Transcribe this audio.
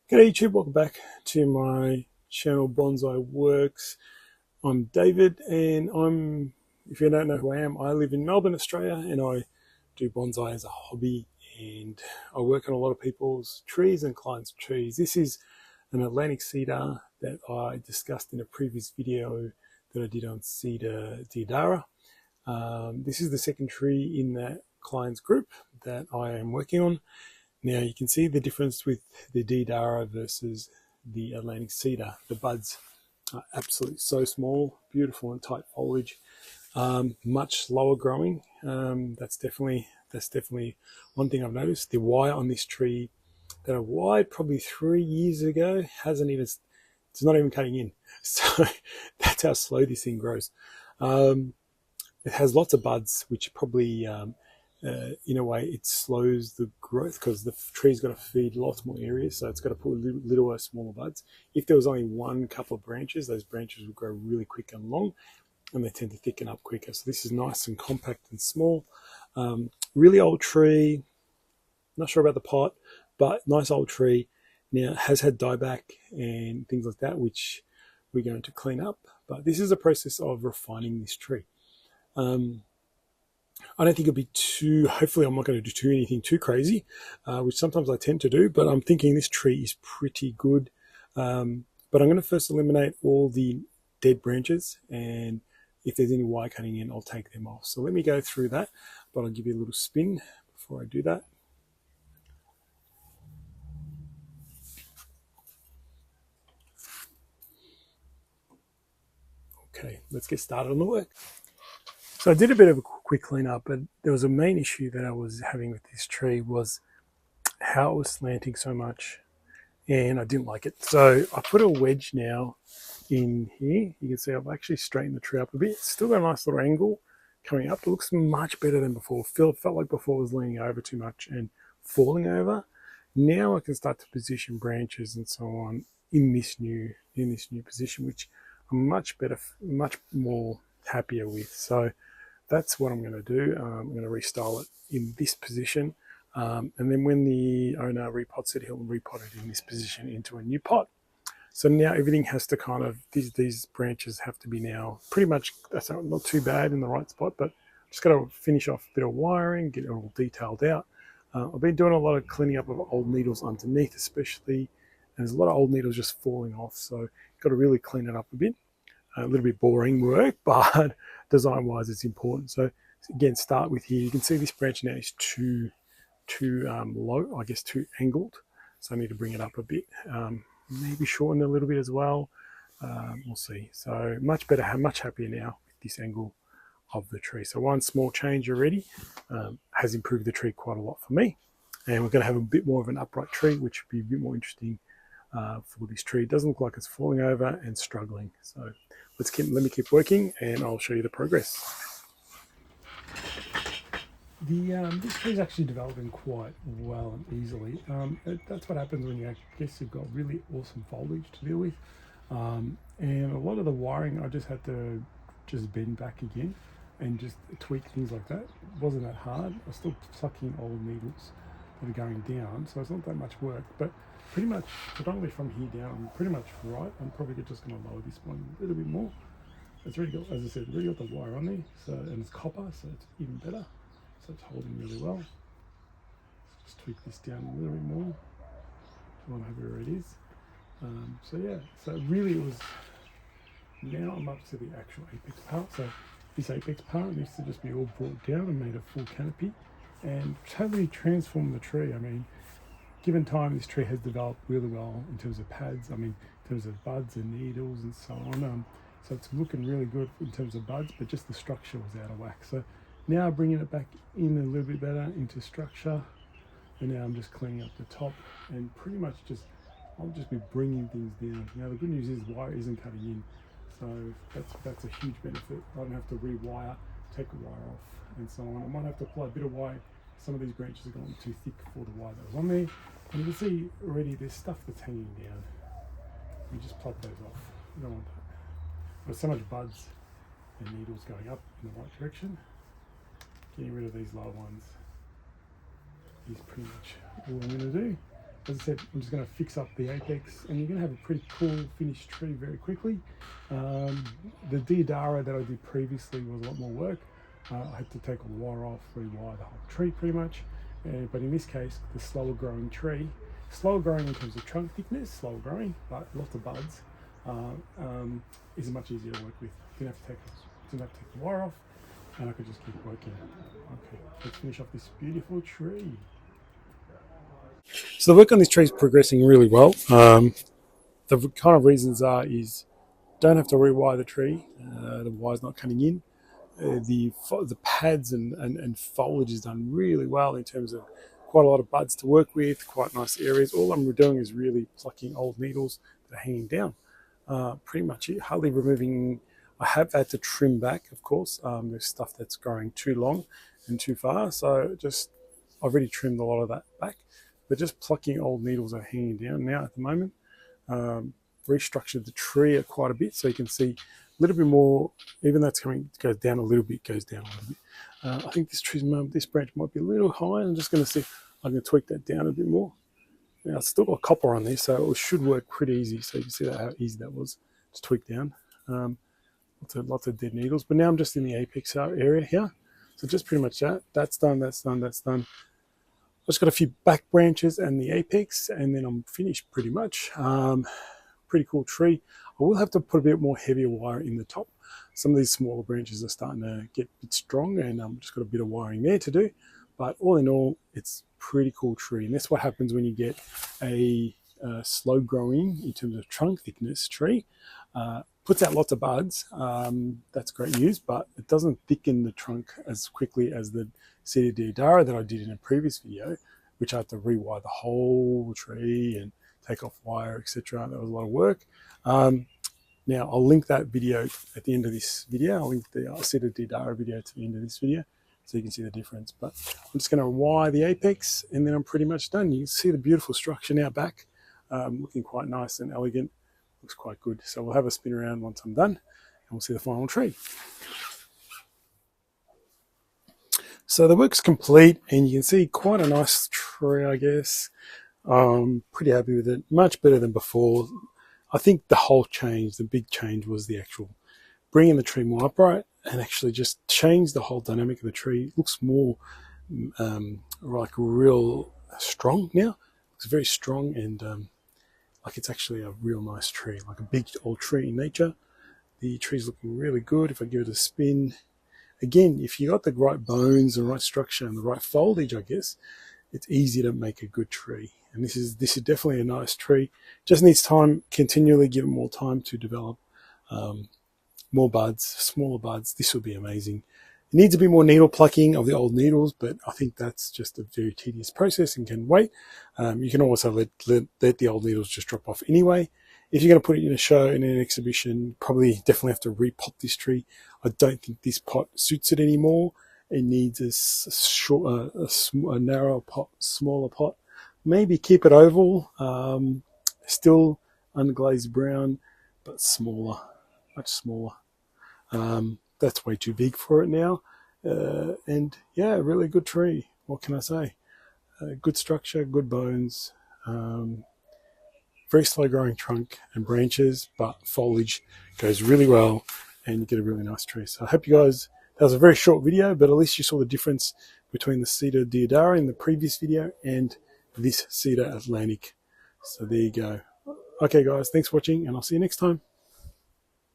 G'day YouTube, welcome back to my channel Bonsai Works. I'm David and if you don't know who I am, I live in Melbourne, Australia, and I do bonsai as a hobby, and I work on a lot of people's trees and clients' trees. This is an Atlantic Cedar that I discussed in a previous video that I did on Cedar Deodara. This is the second tree in that client's group that I am working on. Now you can see the difference with the Deodara versus the Atlantic Cedar. The buds are absolutely so small, beautiful and tight foliage, much slower growing. That's definitely one thing I've noticed. The wire on this tree that I wired probably 3 years ago it's not even cutting in. So that's how slow this thing grows. It has lots of buds, which probably in a way it slows the growth because the tree's got to feed lots more areas, so it's got to put littler, smaller buds. If there was only one couple of branches, those branches would grow really quick and long, and they tend to thicken up quicker. So this is nice and compact and small. Really old tree, not sure about the pot, but nice old tree. Now it has had dieback and things like that, which we're going to clean up, but this is a process of refining this tree. I don't think it'll be hopefully I'm not going to do anything too crazy, which sometimes I tend to do, but I'm thinking this tree is pretty good. But I'm going to first eliminate all the dead branches, and if there's any wire cutting in, I'll take them off. So let me go through that, but I'll give you a little spin before I do that. Okay, let's get started on the work. So I did a bit of a quick cleanup, but there was a main issue that I was having with this tree was how it was slanting so much, and I didn't like it. So I put a wedge now in here. You can see I've actually straightened the tree up a bit. It's still got a nice little angle coming up. It looks much better than before. Felt like before it was leaning over too much and falling over. Now I can start to position branches and so on in this new position, which I'm much more happier with. So that's what I'm going to do. I'm going to restyle it in this position. And then when the owner repots it, he'll repot it in this position into a new pot. So now everything has to kind of, these branches have to be now pretty much, that's not too bad in the right spot, but just got to finish off a bit of wiring, get it all detailed out. I've been doing a lot of cleaning up of old needles underneath especially, and there's a lot of old needles just falling off, so got to really clean it up a bit. A little bit boring work, but design-wise it's important. So again, start with here. You can see this branch now is too low, I guess too angled, so I need to bring it up a bit, maybe shorten a little bit as well. We'll see. So much better, much happier now with this angle of the tree. So one small change already has improved the tree quite a lot for me, and we're going to have a bit more of an upright tree, which would be a bit more interesting for this tree. It doesn't look like it's falling over and struggling. So let me keep working, and I'll show you the progress. This tree is actually developing quite well and easily. That's what happens when you've got really awesome foliage to deal with. And a lot of the wiring I just had to bend back again and just tweak things like that. It wasn't that hard. I'm still sucking old needles that are going down, so it's not that much work. But pretty much, predominantly from here down, I'm pretty much right. I'm probably just going to lower this one a little bit more. It's really got, as I said, really got the wire on there, so, and it's copper, so it's even better. So it's holding really well. Let's just tweak this down a little bit more. I want to have where it is. So yeah, so really it was, now I'm up to the actual apex part. So this apex part needs to just be all brought down and made a full canopy and totally transform the tree. I mean, given time, this tree has developed really well in terms of pads, in terms of buds and needles and so on. So it's looking really good in terms of buds, but just the structure was out of whack. So now bringing it back in a little bit better into structure, and now I'm just cleaning up the top and pretty much I'll just be bringing things down. Now the good news is the wire isn't cutting in, so that's a huge benefit. I don't have to rewire, take the wire off and so on. I might have to apply a bit of wire. Some of these branches are going too thick for the wire that was on there. And you can see already there's stuff that's hanging down. We just plug those off. We don't want that. There's so much buds and needles going up in the right direction. Getting rid of these low ones is pretty much all I'm going to do. as I said, I'm just going to fix up the apex, and you're going to have a pretty cool finished tree very quickly. The deodara that I did previously was a lot more work. I had to take a wire off, rewire the whole tree pretty much. But in this case, the slower growing tree, slower growing in terms of trunk thickness, slower growing, but lots of buds, is much easier to work with. Didn't have to take the wire off, and I could just keep working. Okay, let's finish off this beautiful tree. So the work on this tree is progressing really well. The kind of reasons is don't have to rewire the tree. The wire's not cutting in. The pads and foliage is done really well in terms of quite a lot of buds to work with, quite nice areas. All I'm doing is really plucking old needles that are hanging down. Pretty much it, hardly removing. I have had to trim back, of course. There's stuff that's growing too long and too far, so I've already trimmed a lot of that back. But just plucking old needles that are hanging down now at the moment. Restructured the tree quite a bit, so you can see a little bit more, even though it goes down a little bit, I think this branch might be a little high. I'm just going to see if I can tweak that down a bit more. Now it's still got copper on there, so it should work pretty easy. So you can see how easy that was to tweak down. Lots of dead needles, but now I'm just in the apex area here. So just pretty much that. That's done. I've just got a few back branches and the apex, and then I'm finished pretty much. Pretty cool tree. I will have to put a bit more heavier wire in the top. Some of these smaller branches are starting to get a bit strong, and I've just got a bit of wiring there to do. But all in all, it's a pretty cool tree. And that's what happens when you get a slow growing, in terms of trunk thickness, tree. Puts out lots of buds. That's great news, but it doesn't thicken the trunk as quickly as the Cedar deodara that I did in a previous video, which I had to rewire the whole tree and take off wire, etc. That was a lot of work. Now I'll link that video at the end of this video. I'll link the Cedar deodara video to the end of this video, so you can see the difference. But I'm just going to wire the apex, and then I'm pretty much done. You can see the beautiful structure now back, looking quite nice and elegant. Looks quite good. So we'll have a spin around once I'm done, and we'll see the final tree. So the work's complete, and you can see quite a nice tree, I guess. Pretty happy with it. Much better than before. I think the big change was the actual bringing the tree more upright, and actually just change the whole dynamic of the tree. It looks more like real strong now. It's very strong, and like it's actually a real nice tree, like a big old tree in nature. The tree's looking really good. If I give it a spin, again, if you got the right bones, the right structure, and the right foliage, I guess, it's easy to make a good tree. And this is definitely a nice tree. Just needs time, continually give it more time to develop more buds, smaller buds. This will be amazing. It needs a bit more needle plucking of the old needles, but I think that's just a very tedious process and can wait. You can also let the old needles just drop off anyway. If you're going to put it in a show, in an exhibition, probably definitely have to repot this tree. I don't think this pot suits it anymore. It needs a narrower pot, smaller pot. Maybe keep it oval, still unglazed brown, but smaller, much smaller. That's way too big for it now. And yeah, really good tree. What can I say? Good structure, good bones, very slow growing trunk and branches, but foliage goes really well, and you get a really nice tree. So I hope you guys, that was a very short video, but at least you saw the difference between the Cedar deodara in the previous video and this Cedar Atlantic. So there you go. Okay guys, thanks for watching, and I'll see you next time.